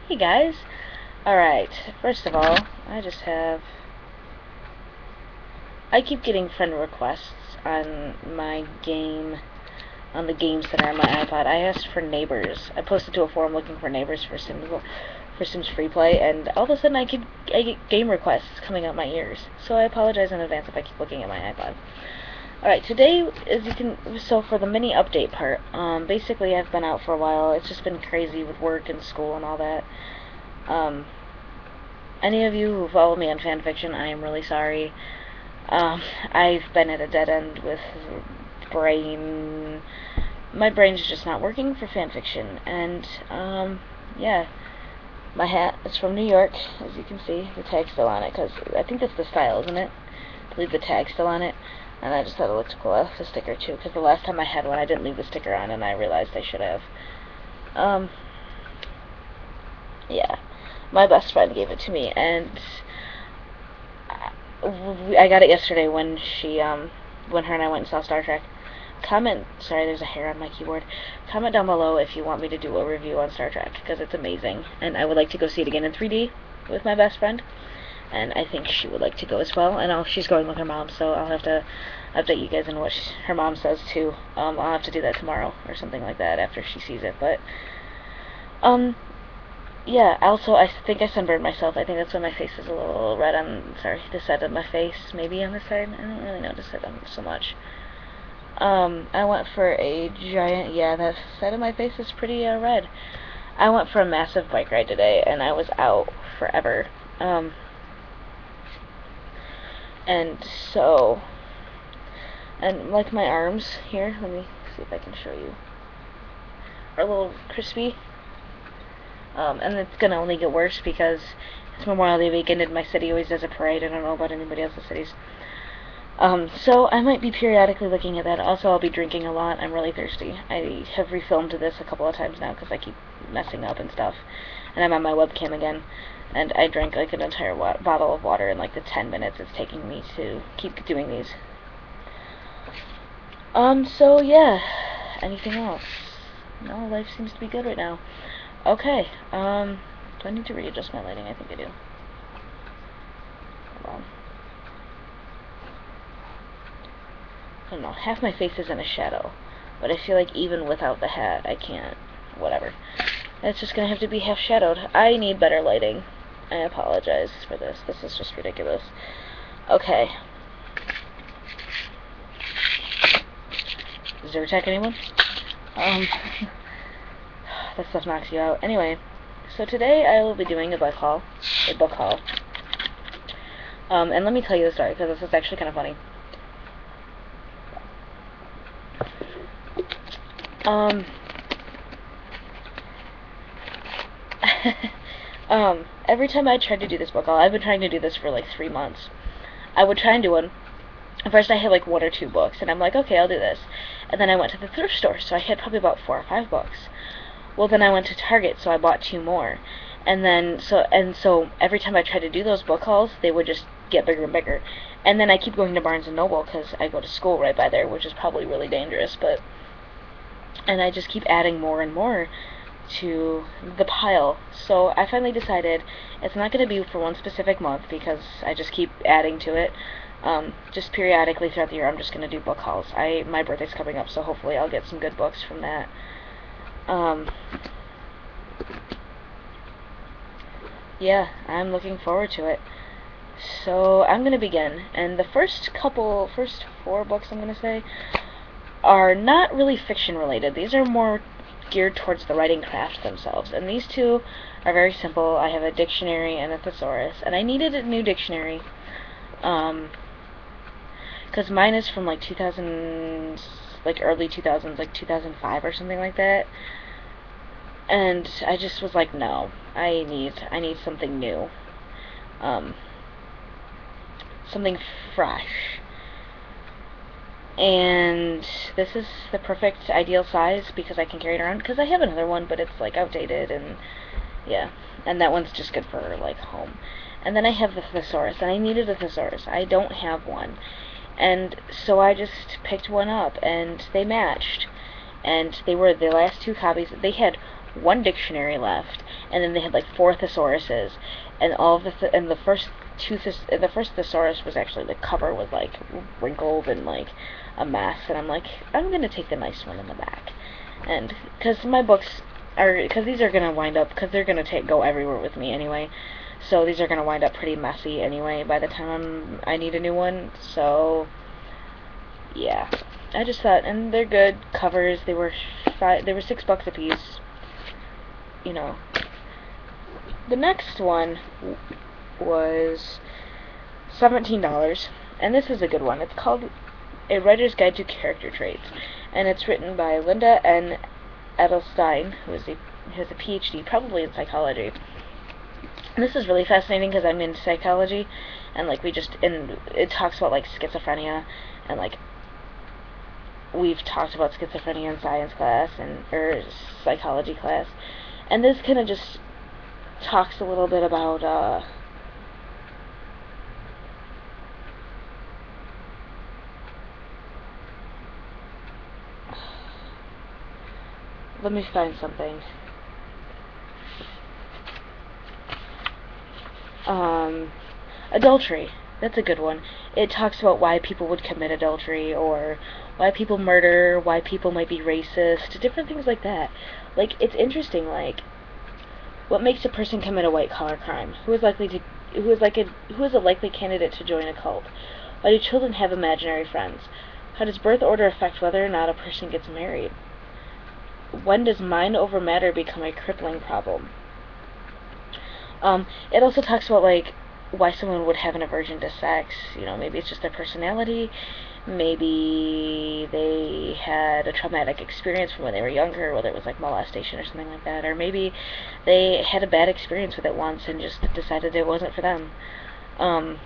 Hey guys. Alright, first of all, I keep getting friend requests on my game, on the game center on my iPod. I asked for neighbors. I posted to a forum looking for neighbors for Sims Free Play, and all of a sudden I get game requests coming out my ears. So I apologize in advance if I keep looking at my iPod. Alright, today, so for the mini update part, basically I've been out for a while. It's just been crazy with work and school and all that. Any of you who follow me on fanfiction, I am really sorry. I've been at a dead end with my brain's just not working for fanfiction, and, yeah. My hat is from New York, as you can see. The tag's still on it, because I think that's the style, isn't it? I believe the tag's still on it. And I just thought it looked cool. I left the sticker too, because the last time I had one, I didn't leave the sticker on, and I realized I should have. Yeah. My best friend gave it to me, and I got it yesterday when when her and I went and saw Star Trek. Sorry, there's a hair on my keyboard. Comment down below if you want me to do a review on Star Trek, because it's amazing, and I would like to go see it again in 3D with my best friend, and I think she would like to go as well, and she's going with her mom, so I'll have to update you guys on what her mom says too. I'll have to do that tomorrow, or something like that, after she sees it, but, yeah, also, I think I sunburned myself. I think that's why my face is a little red on, this side of my face, maybe on this side. I don't really notice it so much. I went for a giant, yeah, that side of my face is pretty, red. I went for a massive bike ride today, and I was out forever. And so, and like my arms here, let me see if I can show you, are a little crispy. And it's gonna only get worse because it's Memorial Day weekend and my city always does a parade. I don't know about anybody else's cities. So I might be periodically looking at that. Also, I'll be drinking a lot. I'm really thirsty. I have refilmed this a couple of times now because I keep messing up and stuff. And I'm on my webcam again. And I drank like an entire bottle of water in like the 10 minutes it's taking me to keep doing these. So yeah. Anything else? No, life seems to be good right now. Okay, do I need to readjust my lighting? I think I do. Hold on. I don't know, half my face is in a shadow, but I feel like even without the hat, I can't, whatever. It's just gonna have to be half shadowed. I need better lighting. I apologize for this. This is just ridiculous. Okay. Zyrtec, anyone? That stuff knocks you out. Anyway, so today I will be doing a book haul. And let me tell you the story, because this is actually kind of funny. Every time I tried to do this book haul, I've been trying to do this for like 3 months. I would try and do one. At first I had like 1 or 2 books, and I'm like, okay, I'll do this. And then I went to the thrift store, so I had probably about 4 or 5 books. Well, then I went to Target, so I bought 2 more. And then, so every time I tried to do those book hauls, they would just get bigger and bigger. And then I keep going to Barnes & Noble, because I go to school right by there, which is probably really dangerous, but... And I just keep adding more and more to the pile. So I finally decided it's not going to be for one specific month, because I just keep adding to it. Just periodically throughout the year, I'm just going to do book hauls. My birthday's coming up, so hopefully I'll get some good books from that. Yeah, I'm looking forward to it. So, I'm gonna begin, and the first 4 books I'm gonna say are not really fiction related. These are more geared towards the writing craft themselves, and these 2 are very simple. I have a dictionary and a thesaurus, and I needed a new dictionary, because mine is from like 2000, like early 2000s, like 2005 or something like that. And I just was like, no, I need something new. Something fresh. And this is the perfect ideal size because I can carry it around, because I have another one, but it's like outdated, and yeah. And that one's just good for like home. And then I have the thesaurus, and I needed a thesaurus. I don't have one. And so I just picked one up, and they matched. And they were the last 2 copies. They had one dictionary left, and then they had like 4 thesauruses, and all of the first the first thesaurus was actually, the cover was like wrinkled and like a mess, and I'm like, I'm gonna take the nice one in the back, and because my books are, because these are gonna wind up, because they're gonna go everywhere with me anyway, so these are gonna wind up pretty messy anyway by the time I need a new one. So yeah, I just thought, and they're good covers. They were $6 a piece. You know. The next one was $17, and this is a good one. It's called A Writer's Guide to Character Traits, and it's written by Linda N. Edelstein, who has a PhD, probably in psychology. And this is really fascinating because I'm in psychology, and like it talks about like schizophrenia, and like we've talked about schizophrenia in science class or psychology class, and this kind of just talks a little bit about let me find something. Adultery. That's a good one. It talks about why people would commit adultery, or why people murder, why people might be racist, different things like that. Like, it's interesting, like, what makes a person commit a white-collar crime? Who is a likely candidate to join a cult? Why do children have imaginary friends? How does birth order affect whether or not a person gets married? When does mind over matter become a crippling problem? It also talks about, like, why someone would have an aversion to sex. You know, maybe it's just their personality. Maybe they had a traumatic experience from when they were younger, whether it was like molestation or something like that. Or maybe they had a bad experience with it once and just decided it wasn't for them.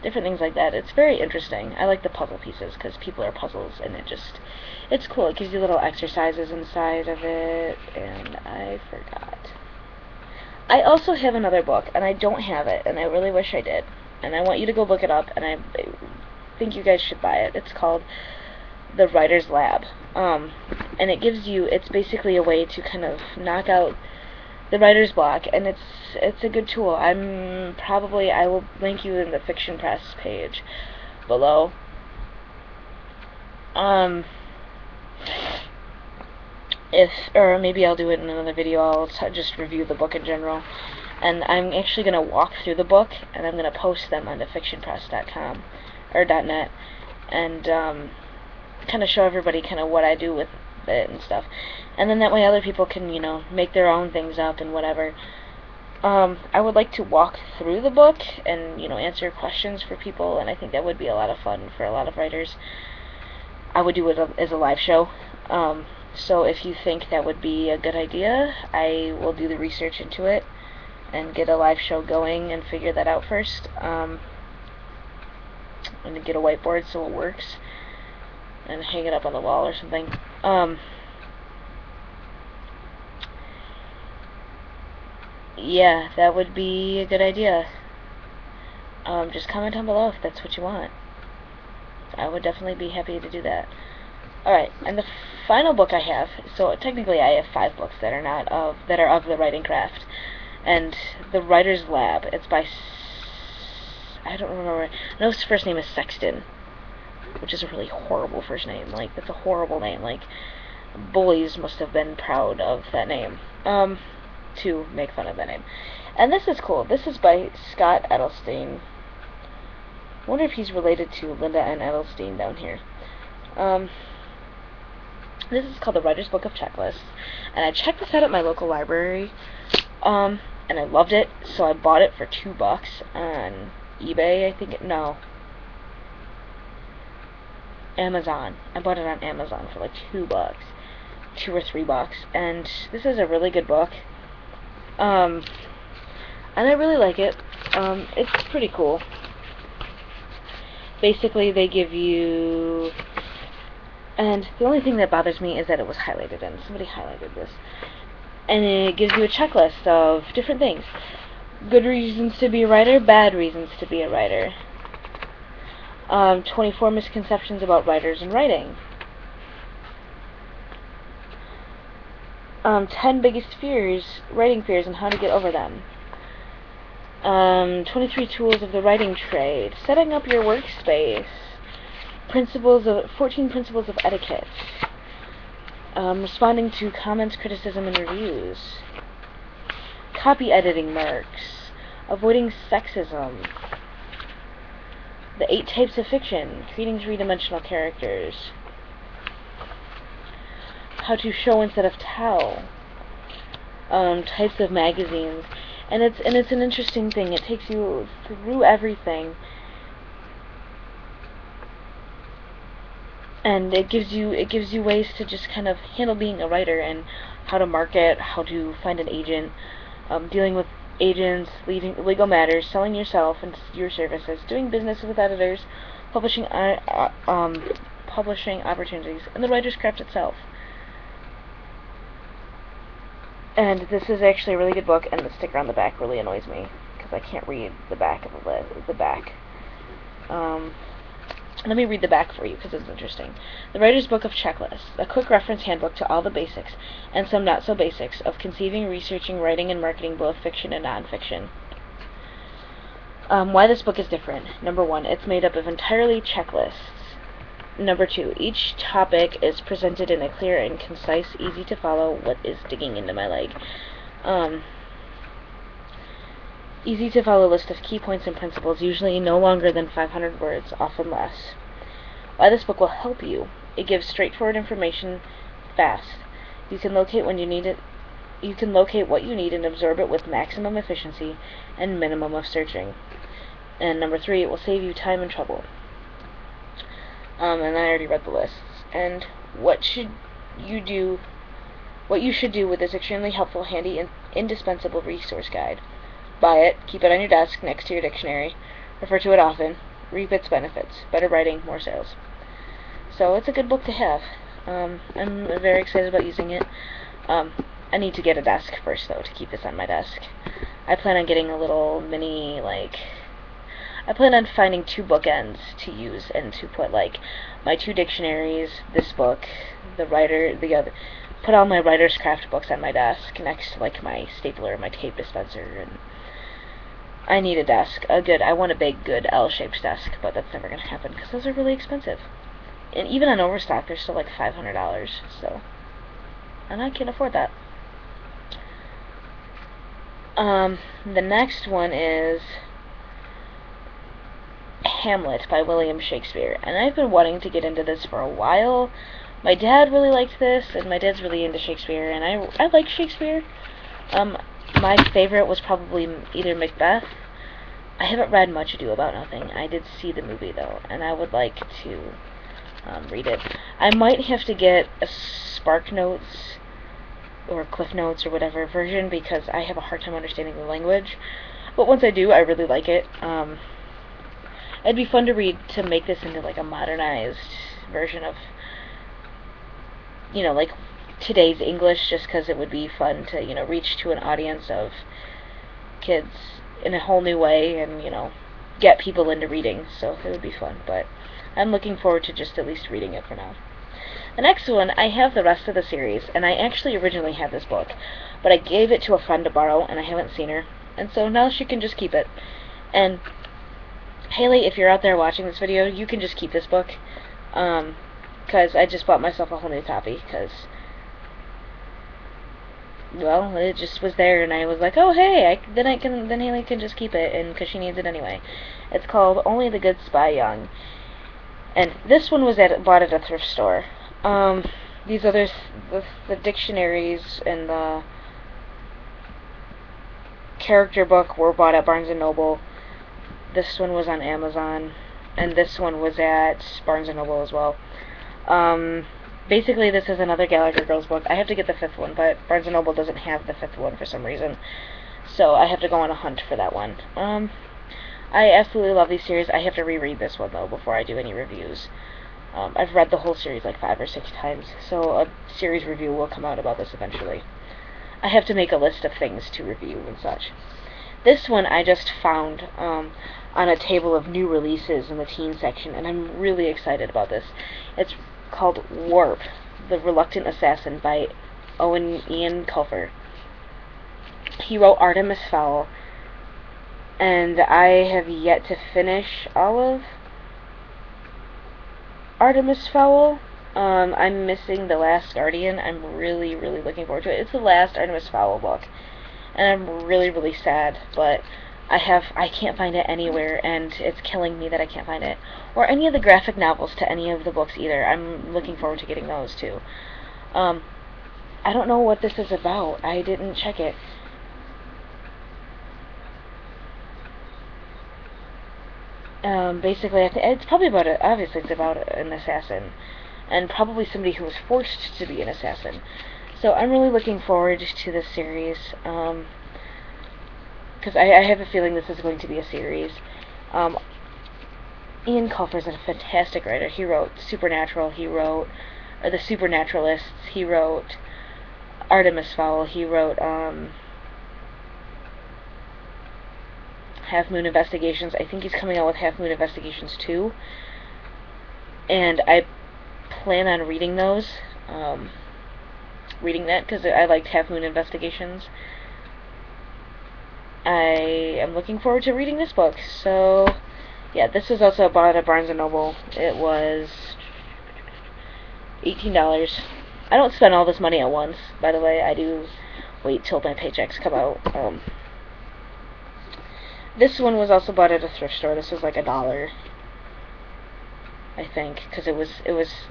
Different things like that. It's very interesting. I like the puzzle pieces because people are puzzles, and it's cool. It gives you little exercises inside of it, and I forgot. I also have another book, and I don't have it, and I really wish I did. And I want you to go look it up, and I think you guys should buy it. It's called The Writer's Lab. And it's basically a way to kind of knock out the writer's block, and it's a good tool. I will link you in the Fiction Press page below. Or maybe I'll do it in another video. I'll just review the book in general, and I'm actually going to walk through the book, and I'm going to post them onto fictionpress.com or .net, and kind of show everybody kind of what I do with it and stuff, and then that way other people can, you know, make their own things up and whatever. I would like to walk through the book and, you know, answer questions for people, and I think that would be a lot of fun for a lot of writers. I would do it as a live show. So if you think that would be a good idea, I will do the research into it and get a live show going and figure that out first. And get a whiteboard so it works, and hang it up on the wall or something. Yeah, that would be a good idea. Just comment down below if that's what you want. I would definitely be happy to do that. Alright, and the final book I have, so technically I have 5 books that are of the writing craft. And The Writer's Lab, it's by, I don't remember, I know his first name is Sexton, which is a really horrible first name. Like, that's a horrible name. Like, bullies must have been proud of that name, to make fun of that name. And this is cool. This is by Scott Edelstein. I wonder if he's related to Linda N. Edelstein down here. This is called The Writer's Book of Checklists, and I checked this out at my local library, and I loved it, so I bought it for $2 on eBay, I think. No, Amazon. I bought it on Amazon for like $2 or $3, and this is a really good book, and I really like it. It's pretty cool. Basically, they give you, and the only thing that bothers me is that it was highlighted in. Somebody highlighted this. And it gives you a checklist of different things. Good reasons to be a writer, bad reasons to be a writer. 24 misconceptions about writers and writing. 10 biggest fears, writing fears, and how to get over them. 23 tools of the writing trade. Setting up your workspace. 14 principles of etiquette. Responding to comments, criticism, and reviews. Copy editing marks. Avoiding sexism. The 8 types of fiction. Creating 3-dimensional characters. How to show instead of tell. Types of magazines. And it's an interesting thing. It takes you through everything. And it gives you ways to just kind of handle being a writer, and how to market, how to find an agent, dealing with agents, legal matters, selling yourself and your services, doing business with editors, publishing opportunities, and the writer's craft itself. And this is actually a really good book, and the sticker on the back really annoys me because I can't read the back of the back. Let me read the back for you because it's interesting. The Writer's Book of Checklists, a quick reference handbook to all the basics, and some not-so-basics, of conceiving, researching, writing, and marketing both fiction and non-fiction. Why this book is different. Number 1, it's made up of entirely checklists. Number 2, each topic is presented in a clear and concise, easy-to-follow, what is digging into my leg, easy-to-follow list of key points and principles, usually no longer than 500 words, often less. Why this book will help you. It gives straightforward information fast. You can locate when you need it. You can locate what you need and absorb it with maximum efficiency and minimum of searching. And number 3, it will save you time and trouble. And I already read the lists. And what you should do with this extremely helpful, handy, and indispensable resource guide. Buy it, keep it on your desk next to your dictionary, refer to it often, reap its benefits. Better writing, more sales. So it's a good book to have. I'm very excited about using it. I need to get a desk first, though, to keep this on my desk. I plan on getting a little mini, I plan on finding 2 bookends to use and to put, my 2 dictionaries, this book, the other, put all my writer's craft books on my desk next to, my stapler, my tape dispenser, and I need a desk. I want a big, good L-shaped desk, but that's never going to happen because those are really expensive. And even on Overstock, they're still $500, so, and I can't afford that. The next one is Hamlet by William Shakespeare, and I've been wanting to get into this for a while. My dad really liked this, and my dad's really into Shakespeare, and I like Shakespeare. My favorite was probably either Macbeth. I haven't read Much Ado About Nothing. I did see the movie, though, and I would like to read it. I might have to get a Spark Notes or Cliff Notes or whatever version because I have a hard time understanding the language. But once I do, I really like it. It'd be fun to read, to make this into a modernized version of, today's English, just because it would be fun to, reach to an audience of kids in a whole new way and, get people into reading. So it would be fun, but I'm looking forward to just at least reading it for now. The next one, I have the rest of the series, and I actually originally had this book, but I gave it to a friend to borrow, and I haven't seen her, and so now she can just keep it. And Haley, if you're out there watching this video, you can just keep this book, because I just bought myself a whole new copy, because, well, it just was there, and I was like, oh, hey, then Haley can just keep it, and because she needs it anyway. It's called Only the Good Spy Young, and this one was bought at a thrift store. These others, the dictionaries and the character book were bought at Barnes & Noble. This one was on Amazon, and this one was at Barnes & Noble as well. Basically, this is another Gallagher Girls book. I have to get the 5th one, but Barnes & Noble doesn't have the 5th one for some reason, so I have to go on a hunt for that one. I absolutely love these series. I have to reread this one, though, before I do any reviews. I've read the whole series 5 or 6 times, so a series review will come out about this eventually. I have to make a list of things to review and such. This one I just found on a table of new releases in the teen section, and I'm really excited about this. It's called Warp, The Reluctant Assassin by Ian Colfer. He wrote Artemis Fowl, and I have yet to finish all of Artemis Fowl. I'm missing The Last Guardian. I'm really, really looking forward to it. It's the last Artemis Fowl book, and I'm really, really sad, but I can't find it anywhere, and it's killing me that I can't find it. Or any of the graphic novels to any of the books either. I'm looking forward to getting those too. I don't know what this is about. I didn't check it. Basically, it's probably about obviously it's about an assassin, and probably somebody who was forced to be an assassin. So I'm really looking forward to this series, because I have a feeling this is going to be a series. Ian Colfer's a fantastic writer. He wrote Supernatural, he wrote The Supernaturalists, he wrote Artemis Fowl, he wrote Half Moon Investigations. I think he's coming out with Half Moon Investigations 2, and I plan on reading those, reading that, because I liked Half Moon Investigations. I am looking forward to reading this book. So yeah, this was also bought at Barnes & Noble. It was $18. I don't spend all this money at once, by the way. I do wait till my paychecks come out. This one was also bought at a thrift store. This was like $1, I think, because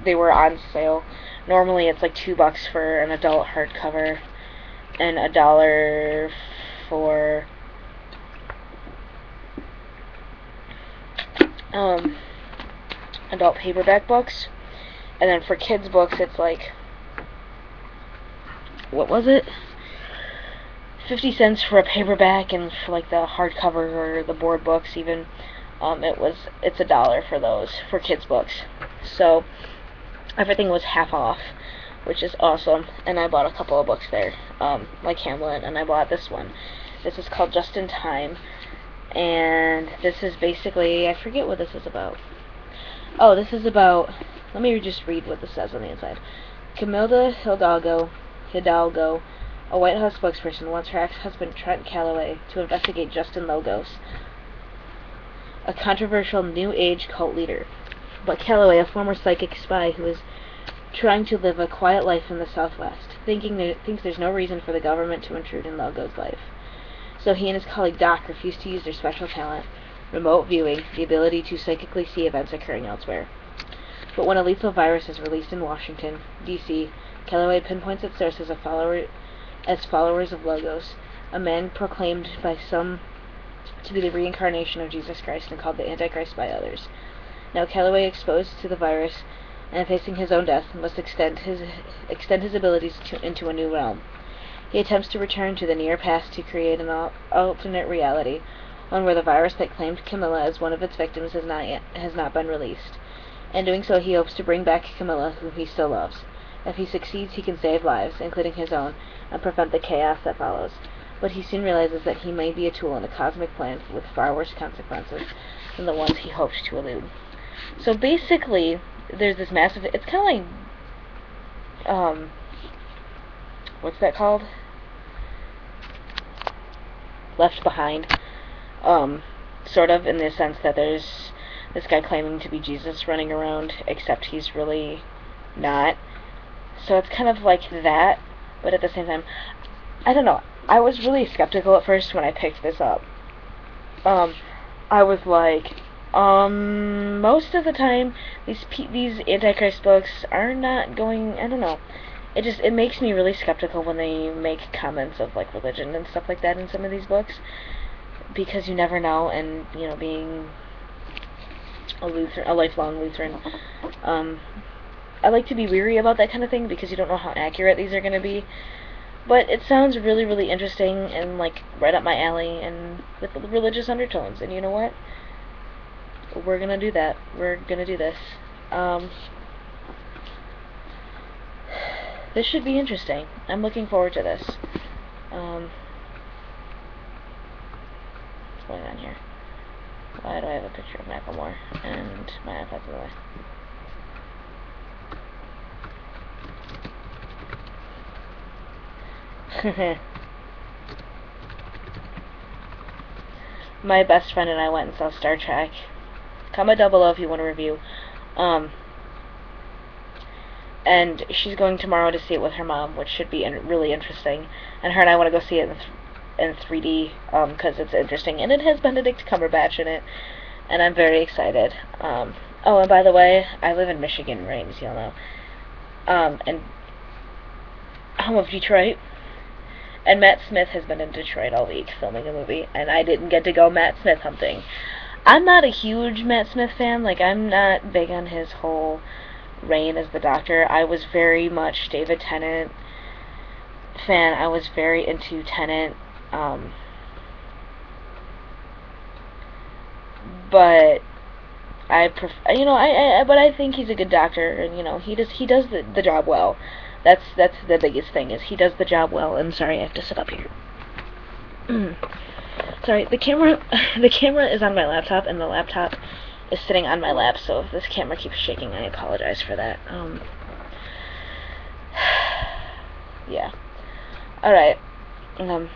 they were on sale. Normally it's like $2 for an adult hardcover and $1 for adult paperback books, and then for kids books it's like, what was it, 50 cents for a paperback, and for like the hardcover or the board books even, it's $1 for those, for kids books. So everything was half off, which is awesome, and I bought a couple of books there, like Hamlet, and I bought this one. This is called Just in Time, and this is basically, I forget what this is about. Oh, this is about, let me just read what this says on the inside. Camilda Hidalgo, a White House spokesperson, wants her ex-husband Trent Calloway to investigate Justin Logos, a controversial New Age cult leader. But Calloway, a former psychic spy who is trying to live a quiet life in the Southwest, thinks there's no reason for the government to intrude in Logos' life. So he and his colleague Doc refuse to use their special talent, remote viewing, the ability to psychically see events occurring elsewhere. But when a lethal virus is released in Washington, D.C., Calloway pinpoints its source as followers of Logos, a man proclaimed by some to be the reincarnation of Jesus Christ and called the Antichrist by others. Now Calloway, exposed to the virus and facing his own death, must extend his abilities into a new realm. He attempts to return to the near past to create an alternate reality, one where the virus that claimed Camilla as one of its victims has not been released. In doing so, he hopes to bring back Camilla, whom he still loves. If he succeeds, he can save lives, including his own, and prevent the chaos that follows. But he soon realizes that he may be a tool in a cosmic plan with far worse consequences than the ones he hoped to elude. So basically, there's this massive, it's kind of like, what's that called? Left Behind. Sort of, in the sense that there's this guy claiming to be Jesus running around, except he's really not. So it's kind of like that, but at the same time, I don't know. I was really skeptical at first when I picked this up. I was like, most of the time, these Antichrist books are not going, I don't know. It makes me really skeptical when they make comments of like religion and stuff like that in some of these books, because you never know, and you know, being a lifelong Lutheran, I like to be weary about that kind of thing because you don't know how accurate these are going to be. But it sounds really, really interesting and like right up my alley and with religious undertones. And you know what? We're going to do that. We're going to do this. This should be interesting. I'm looking forward to this. What's going on here? Why do I have a picture of Macklemore and my iPad's in the way? My best friend and I went and saw Star Trek. Comment down below if you want to review. And she's going tomorrow to see it with her mom, which should be really interesting. And her and I want to go see it in 3D, because it's interesting. And it has Benedict Cumberbatch in it, and I'm very excited. Oh, and by the way, I live in Michigan, right, as you'll know. And home of Detroit. And Matt Smith has been in Detroit all week filming a movie, and I didn't get to go Matt Smith hunting. I'm not a huge Matt Smith fan. Like, I'm not big on his whole reign as the Doctor. I was very much David Tennant fan. I was very into Tennant. But but I think he's a good Doctor, and he does the job well. That's the biggest thing, is he does the job well. And sorry, I have to sit up here. Sorry, the camera is on my laptop, and the laptop is sitting on my lap, so if this camera keeps shaking, I apologize for that. Yeah. Alright.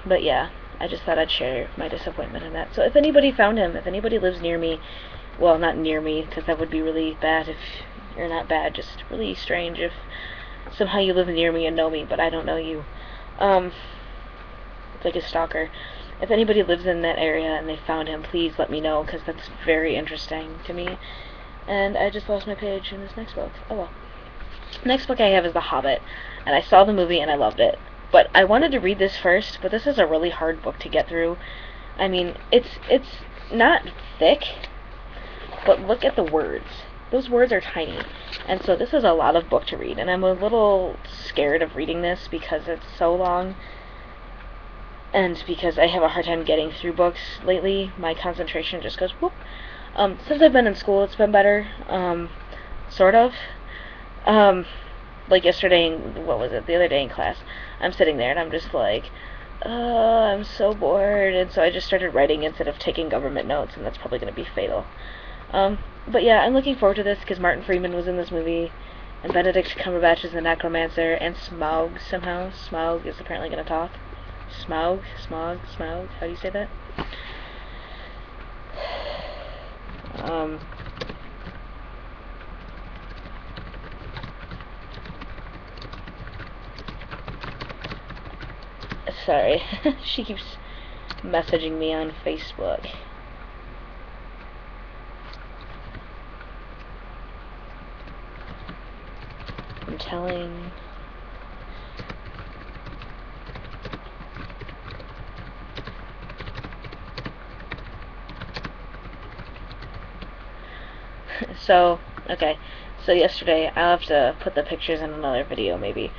But yeah, I just thought I'd share my disappointment in that. So if anybody found him, if anybody lives near me, well, not near me, because that would be really bad if you're not bad, just really strange if somehow you live near me and know me, but I don't know you. It's like a stalker. If anybody lives in that area and they found him, please let me know, because that's very interesting to me. And I just lost my page in this next book. Oh well. Next book I have is The Hobbit, and I saw the movie and I loved it. But I wanted to read this first, but this is a really hard book to get through. I mean, it's not thick, but look at the words. Those words are tiny. And so this is a lot of book to read, and I'm a little scared of reading this because it's so long. And because I have a hard time getting through books lately, my concentration just goes whoop. Since I've been in school, it's been better, sort of. Like yesterday, the other day in class, I'm sitting there and I'm just like, I'm so bored, and so I just started writing instead of taking government notes, and that's probably going to be fatal. But yeah, I'm looking forward to this because Martin Freeman was in this movie, and Benedict Cumberbatch is the necromancer, and Smaug somehow. Smaug is apparently going to talk. Smaug? How do you say that? Sorry. She keeps messaging me on Facebook. I'm telling... So, okay, so yesterday, I'll have to put the pictures in another video, maybe.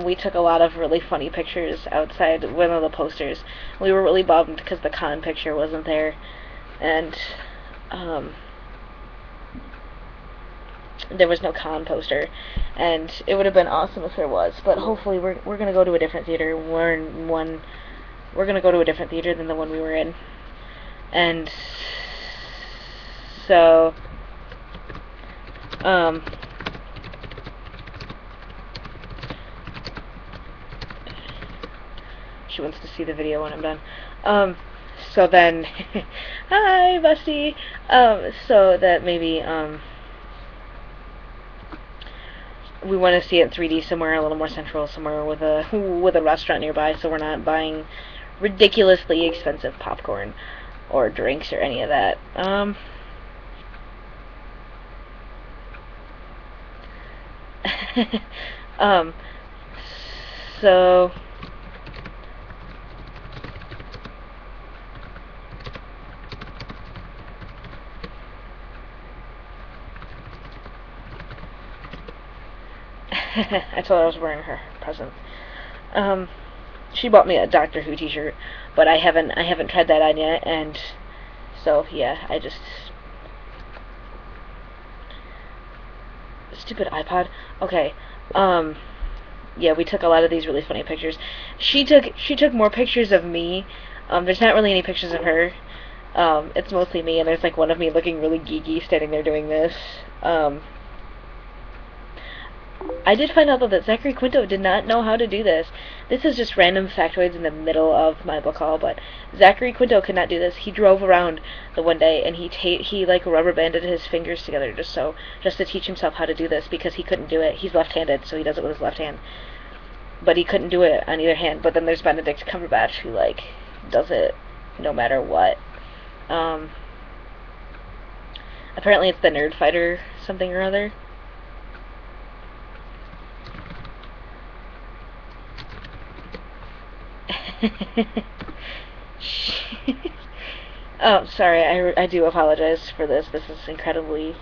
We took a lot of really funny pictures outside one of the posters. We were really bummed because the con picture wasn't there, and, there was no con poster, and it would have been awesome if there was, but hopefully we're gonna go to a different theater. We're gonna go to a different theater than the one we were in, and so, she wants to see the video when I'm done. So then, hi, bestie. So that maybe, we want to see it in 3D somewhere a little more central, somewhere with a restaurant nearby, so we're not buying ridiculously expensive popcorn or drinks or any of that. So I told her I was wearing her present. She bought me a Doctor Who t-shirt, but I haven't tried that on yet, and so yeah, I just... Stupid iPod. Okay. Yeah, we took a lot of these really funny pictures. She took more pictures of me. There's not really any pictures of her. It's mostly me, and there's like one of me looking really geeky standing there doing this. I did find out, though, that Zachary Quinto did not know how to do this. This is just random factoids in the middle of my book haul, but Zachary Quinto could not do this. He drove around the one day, and he like rubber banded his fingers together just to teach himself how to do this, because he couldn't do it. He's left-handed, so he does it with his left hand. But he couldn't do it on either hand. But then there's Benedict Cumberbatch, who, like, does it no matter what. Apparently it's the Nerd Fighter something or other. Oh, sorry, I do apologize for this. This is incredibly...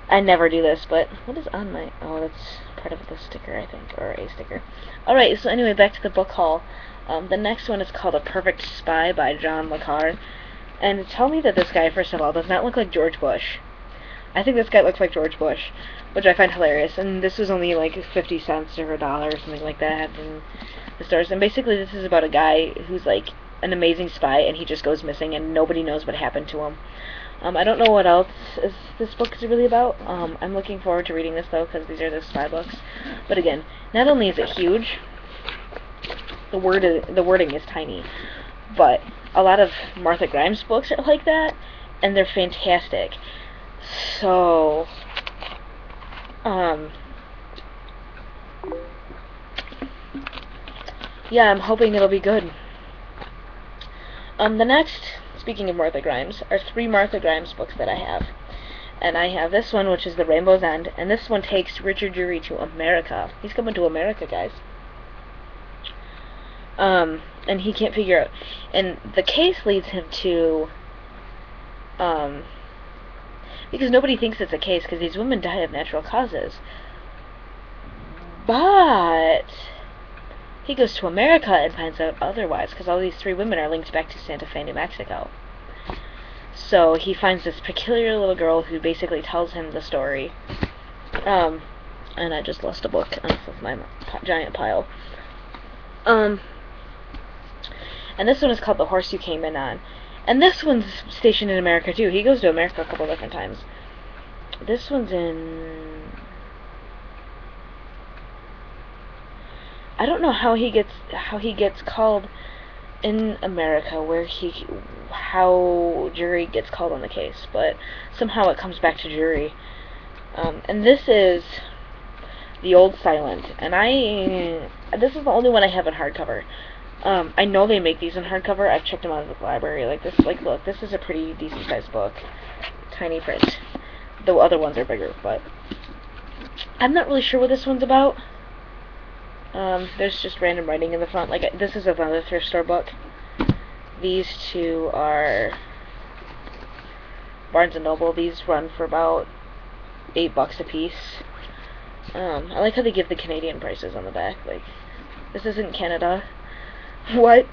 I never do this, but what is on my... Oh, that's part of the sticker, I think, or a sticker. Alright, so anyway, back to the book haul. The next one is called A Perfect Spy by John le Carre. And tell me that this guy, first of all, does not look like George Bush. I think this guy looks like George Bush, which I find hilarious. And this was only like 50 cents or $1 or something like that in the stores. And basically this is about a guy who's like an amazing spy, and he just goes missing and nobody knows what happened to him. I don't know what else this book is really about. I'm looking forward to reading this, though, because these are the spy books. But again, not only is it huge, the wording is tiny, but a lot of Martha Grimes books are like that, and they're fantastic. So, yeah, I'm hoping it'll be good. The next, speaking of Martha Grimes, are 3 Martha Grimes books that I have. And I have this one, which is The Rainbow's End, and this one takes Richard Drury to America. He's coming to America, guys. And he can't figure out... And the case leads him to... because nobody thinks it's a case, because these women die of natural causes. But... he goes to America and finds out otherwise, because all these 3 women are linked back to Santa Fe, New Mexico. So he finds this peculiar little girl who basically tells him the story. And I just lost a book off of my giant pile. And this one is called The Horse You Came In On. And this one's stationed in America too. He goes to America a couple different times. This one's in... I don't know how he gets called in America, how Drury gets called on the case, but somehow it comes back to Drury. And this is The Old Silent, and this is the only one I have in hardcover. I know they make these in hardcover. I've checked them out at the library. Like this, look, this is a pretty decent sized book, tiny print. The other ones are bigger, but I'm not really sure what this one's about. There's just random writing in the front. Like, this is another thrift store book. These 2 are Barnes & Noble. These run for about $8 a piece. I like how they give the Canadian prices on the back. Like, this isn't Canada. What?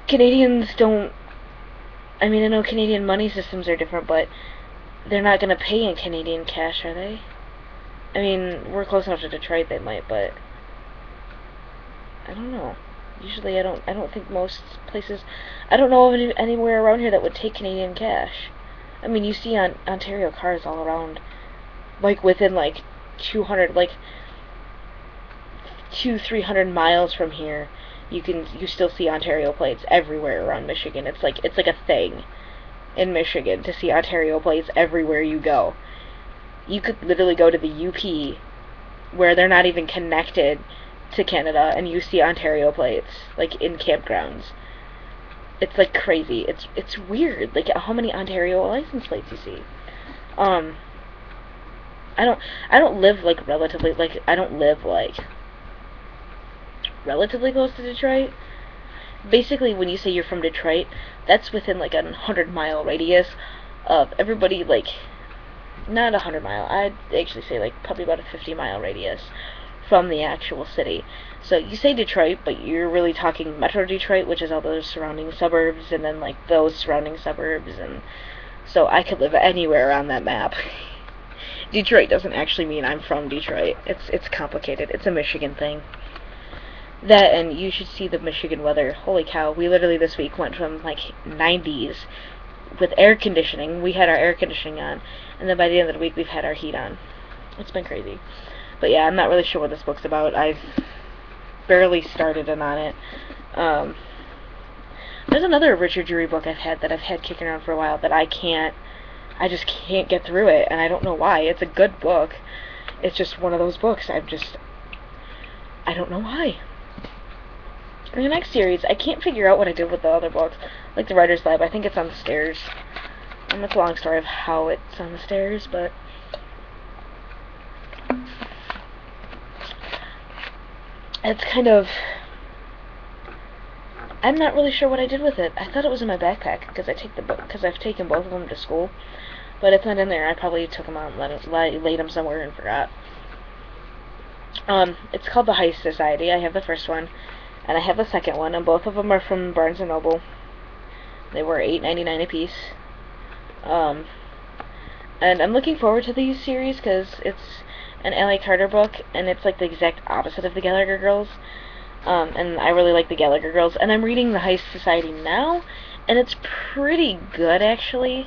Canadians don't... I mean, I know Canadian money systems are different, but they're not gonna pay in Canadian cash, are they? I mean, we're close enough to Detroit, they might, but... I don't know. Usually I don't think most places... I don't know of anywhere around here that would take Canadian cash. I mean, you see on Ontario cars all around, like, within, like, 200, like, 200-300 miles from here, you still see Ontario plates everywhere around Michigan. It's like a thing in Michigan to see Ontario plates everywhere you go. You could literally go to the UP, where they're not even connected to Canada, and you see Ontario plates, like, in campgrounds. It's, like, crazy. It's weird, like, how many Ontario license plates you see. I don't live, like, relatively close to Detroit. Basically, when you say you're from Detroit, that's within, like, a 100-mile radius of everybody, like, not 100-mile, I'd actually say, like, probably about a 50-mile radius from the actual city. So you say Detroit, but you're really talking Metro Detroit, which is all those surrounding suburbs, and then, like, those surrounding suburbs, and so I could live anywhere on that map. Detroit doesn't actually mean I'm from Detroit. It's complicated. It's a Michigan thing. That, and you should see the Michigan weather. Holy cow, we literally this week went from, like, 90s with air conditioning. We had our air conditioning on, and then by the end of the week we've had our heat on. It's been crazy. But yeah, I'm not really sure what this book's about. I've barely started in on it. There's another Richard Drury book I've had kicking around for a while that I just can't get through it, and I don't know why. It's a good book. It's just one of those books. I don't know why. In the next series, I can't figure out what I did with the other books. Like the Writer's Lab, I think it's on the stairs. It's a long story of how it's on the stairs, but it's kind of... I'm not really sure what I did with it. I thought it was in my backpack because I've taken both of them to school, but it's not in there. I probably took them out and laid them somewhere and forgot. It's called The Heist Society. I have the first one, and I have the second one, and both of them are from Barnes & Noble. They were $8.99 a piece. And I'm looking forward to these series because it's an Ally Carter book, and it's like the exact opposite of the Gallagher Girls. And I really like the Gallagher Girls, and I'm reading The Heist Society now, and it's pretty good, actually.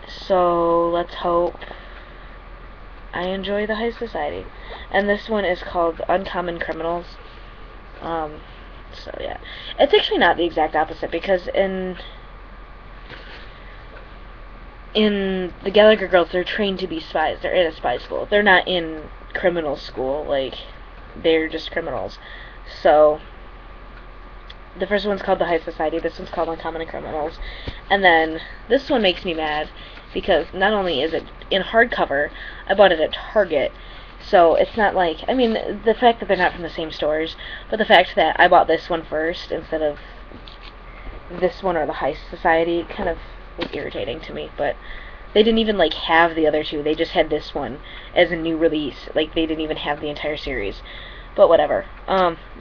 So let's hope I enjoy The Heist Society. And this one is called Uncommon Criminals. So yeah, it's actually not the exact opposite, because in the Gallagher Girls, they're trained to be spies. They're in a spy school. They're not in criminal school. Like, they're just criminals. So the first one's called The Heist Society. This one's called Uncommon Criminals. And then this one makes me mad because not only is it in hardcover, I bought it at Target. So it's not like, I mean, the fact that they're not from the same stores, but the fact that I bought this one first instead of this one or The Heist Society kind of was irritating to me. But they didn't even like have the other two. They just had this one as a new release. Like, they didn't even have the entire series. But whatever.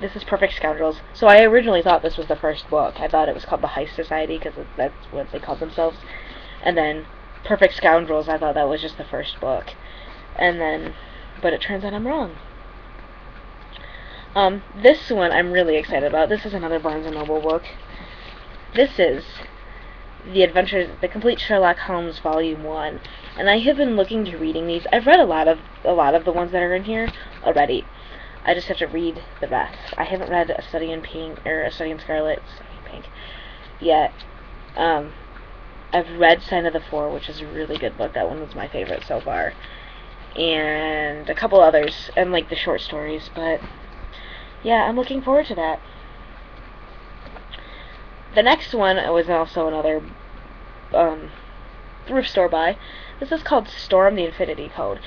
This is Perfect Scoundrels. So I originally thought this was the first book. I thought it was called The Heist Society because that's what they called themselves. And then Perfect Scoundrels, I thought that was just the first book. And then, but it turns out I'm wrong. This one I'm really excited about. This is another Barnes & Noble book. This is The Complete Sherlock Holmes Volume 1. And I have been looking to reading these. I've read a lot of the ones that are in here already. I just have to read the rest. I haven't read A Study in Pink, or A Study in Scarlet, yet. I've read Sign of the Four, which is a really good book. That one was my favorite so far. And a couple others, and like the short stories, but yeah, I'm looking forward to that. The next one was also another thrift store buy. This is called Storm the Infinity Code.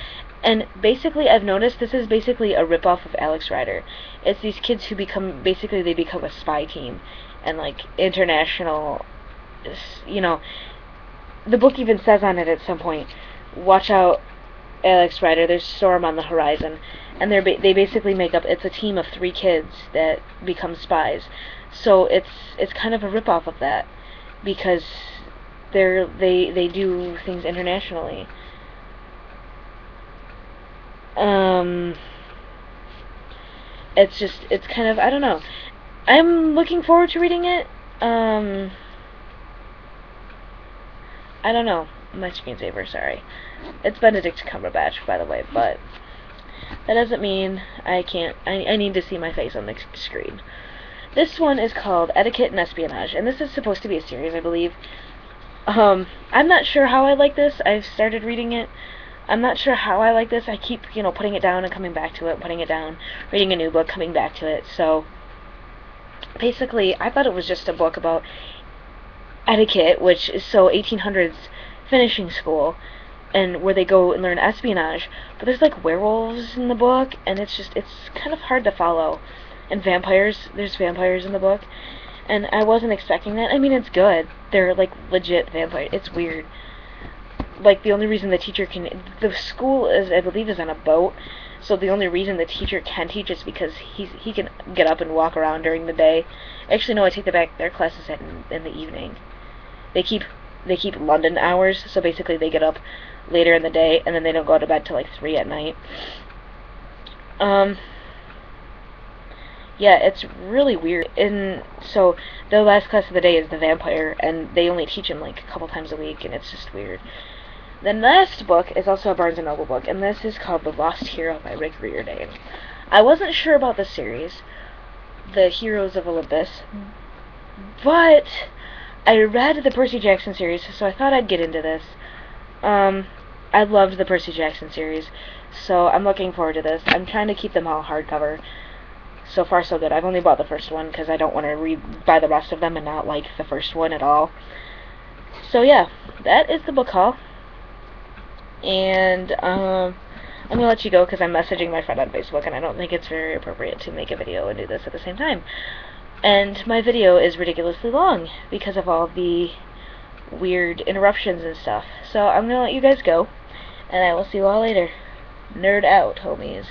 And basically, I've noticed this is basically a ripoff of Alex Rider. It's these kids who become a spy team. And like, international, you know, the book even says on it at some point, watch out, Alex Rider, there's storm on the horizon. And they basically make up, it's a team of 3 kids that become spies. So it's kind of a ripoff of that, because they do things internationally. It's kind of, I don't know. I'm looking forward to reading it. I don't know. My screensaver, sorry. It's Benedict Cumberbatch, by the way, but that doesn't mean I can't, I need to see my face on the screen. This one is called Etiquette and Espionage, and this is supposed to be a series, I believe. I'm not sure how I like this. I've started reading it. I'm not sure how I like this. I keep, putting it down and coming back to it, putting it down, reading a new book, coming back to it. So, basically, I thought it was just a book about etiquette, which is 1800s finishing school, and where they go and learn espionage. But there's, like, werewolves in the book, and it's kind of hard to follow. And vampires, there's vampires in the book. And I wasn't expecting that. I mean, it's good. They're, like, legit vampires. It's weird. Like, the only reason the teacher the school is, I believe, is on a boat, so the only reason the teacher can teach is because he can get up and walk around during the day. Actually, no, I take that back. Their class is in the evening. They keep London hours, so basically they get up later in the day, and then they don't go to bed till like 3 at night. Yeah, it's really weird. And so the last class of the day is the vampire, and they only teach him like a couple times a week, and it's just weird. The next book is also a Barnes & Noble book, and this is called The Lost Hero by Rick Riordan. I wasn't sure about this series, The Heroes of Olympus, but I read the Percy Jackson series, so I thought I'd get into this. I loved the Percy Jackson series, so I'm looking forward to this. I'm trying to keep them all hardcover. So far, so good. I've only bought the first one because I don't want to buy the rest of them and not like the first one at all. So yeah, that is the book haul. And I'm going to let you go because I'm messaging my friend on Facebook, and I don't think it's very appropriate to make a video and do this at the same time. And my video is ridiculously long because of all the weird interruptions and stuff. So I'm going to let you guys go, and I will see you all later. Nerd out, homies.